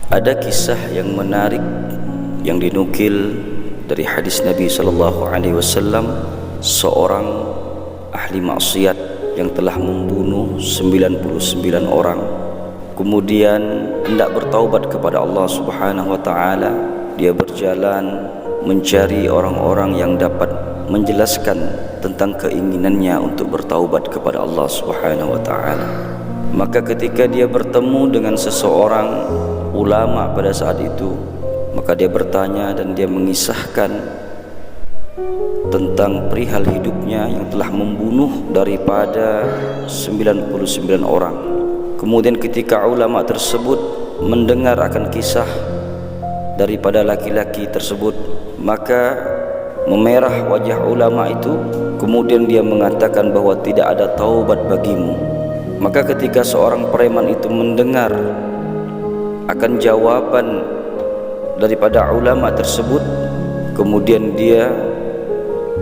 Ada kisah yang menarik yang dinukil dari hadis Nabi SAW, seorang ahli maksiat yang telah membunuh 99 orang, kemudian hendak bertaubat kepada Allah Subhanahu wa taala. Dia berjalan mencari orang-orang yang dapat menjelaskan tentang keinginannya untuk bertaubat kepada Allah Subhanahu wa taala. Maka ketika dia bertemu dengan seseorang ulama pada saat itu, maka dia bertanya dan dia mengisahkan tentang perihal hidupnya yang telah membunuh daripada 99 orang. Kemudian ketika ulama tersebut mendengar akan kisah daripada laki-laki tersebut, maka memerah wajah ulama itu. Kemudian dia mengatakan bahwa tidak ada taubat bagimu. Maka ketika seorang preman itu mendengar akan jawaban daripada ulama tersebut, kemudian dia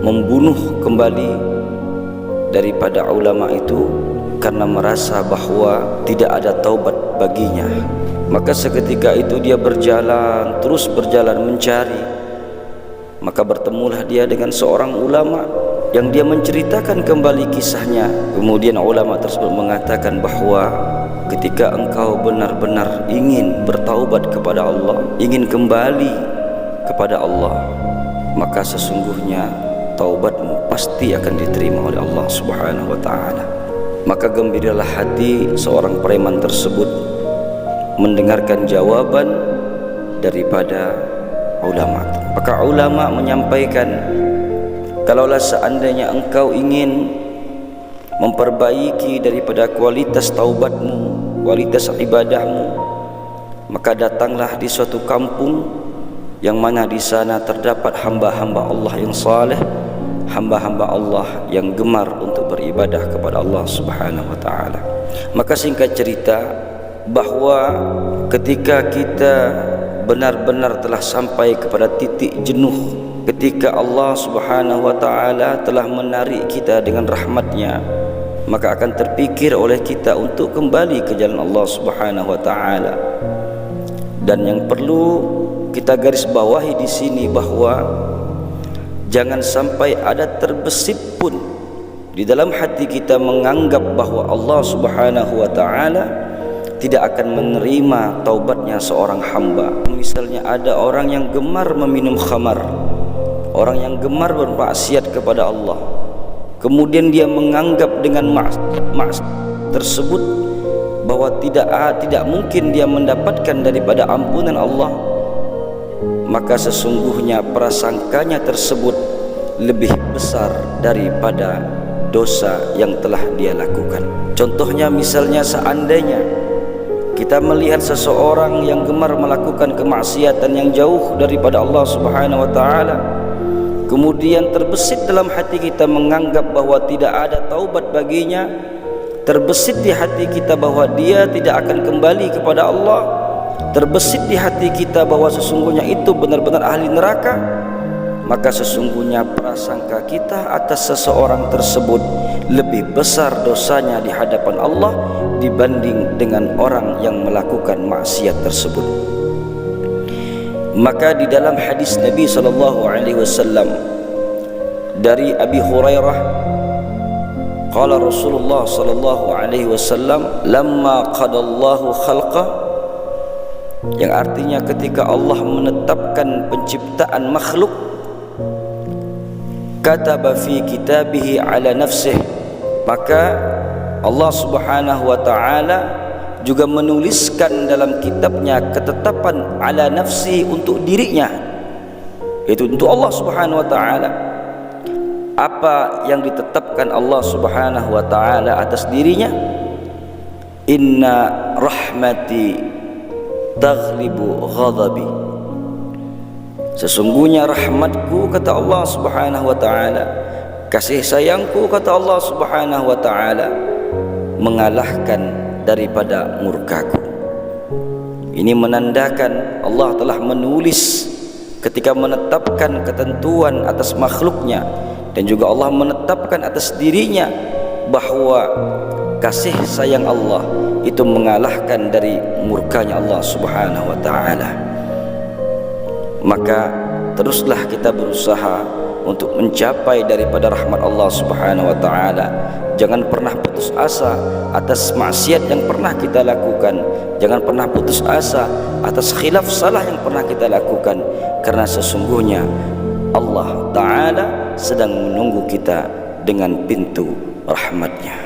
membunuh kembali daripada ulama itu karena merasa bahwa tidak ada taubat baginya. Maka seketika itu dia berjalan, terus berjalan mencari. Maka bertemulah dia dengan seorang ulama yang dia menceritakan kembali kisahnya. Kemudian ulama tersebut mengatakan bahwa ketika engkau benar-benar ingin bertaubat kepada Allah, ingin kembali kepada Allah, maka sesungguhnya taubatmu pasti akan diterima oleh Allah Subhanahu wa taala. Maka gembiralah hati seorang preman tersebut mendengarkan jawaban daripada ulama. Maka ulama menyampaikan, kalaulah seandainya engkau ingin memperbaiki daripada kualitas taubatmu, kualitas ibadahmu, maka datanglah di suatu kampung yang mana di sana terdapat hamba-hamba Allah yang saleh, hamba-hamba Allah yang gemar untuk beribadah kepada Allah Subhanahu wa taala. Maka singkat cerita, bahwa ketika kita benar-benar telah sampai kepada titik jenuh, ketika Allah Subhanahu wa taala telah menarik kita dengan rahmatnya, maka akan terpikir oleh kita untuk kembali ke jalan Allah Subhanahu wa taala. Dan yang perlu kita garis bawahi di sini bahwa jangan sampai ada terbesit pun di dalam hati kita menganggap bahwa Allah Subhanahu wa taala tidak akan menerima taubatnya seorang hamba. Misalnya ada orang yang gemar meminum khamar, orang yang gemar bermaksiat kepada Allah, kemudian dia menganggap dengan maksiat tersebut bahwa tidak mungkin dia mendapatkan daripada ampunan Allah, maka sesungguhnya prasangkanya tersebut lebih besar daripada dosa yang telah dia lakukan. Contohnya misalnya seandainya kita melihat seseorang yang gemar melakukan kemaksiatan yang jauh daripada Allah Subhanahu wa taala, kemudian terbesit dalam hati kita menganggap bahwa tidak ada taubat baginya, terbesit di hati kita bahwa dia tidak akan kembali kepada Allah, terbesit di hati kita bahwa sesungguhnya itu benar-benar ahli neraka, maka sesungguhnya prasangka kita atas seseorang tersebut lebih besar dosanya di hadapan Allah dibanding dengan orang yang melakukan maksiat tersebut. Maka di dalam hadis Nabi SAW dari Abi Hurairah, qala Rasulullah SAW, lamma qadallahu khalqa, yang artinya ketika Allah menetapkan penciptaan makhluk, kataba fi kitabihi ala nafsih, maka Allah Subhanahu wa taala juga menuliskan dalam kitabnya ketetapan ala nafsi untuk dirinya, yaitu untuk Allah Subhanahu wa taala. Apa yang ditetapkan Allah Subhanahu wa taala atas dirinya? Inna rahmati taghlibu ghadabi, sesungguhnya rahmatku, kata Allah Subhanahu wa taala, kasih sayangku, kata Allah Subhanahu wa taala, mengalahkan daripada murkaku. Ini menandakan Allah telah menulis ketika menetapkan ketentuan atas makhluknya, dan juga Allah menetapkan atas dirinya bahwa kasih sayang Allah itu mengalahkan dari murkanya Allah Subhanahu wa taala. Maka teruslah kita berusaha untuk mencapai daripada rahmat Allah Subhanahu wa taala. Jangan pernah putus asa atas maksiat yang pernah kita lakukan. Jangan pernah putus asa atas khilaf salah yang pernah kita lakukan, karena sesungguhnya Allah taala sedang menunggu kita dengan pintu rahmatnya.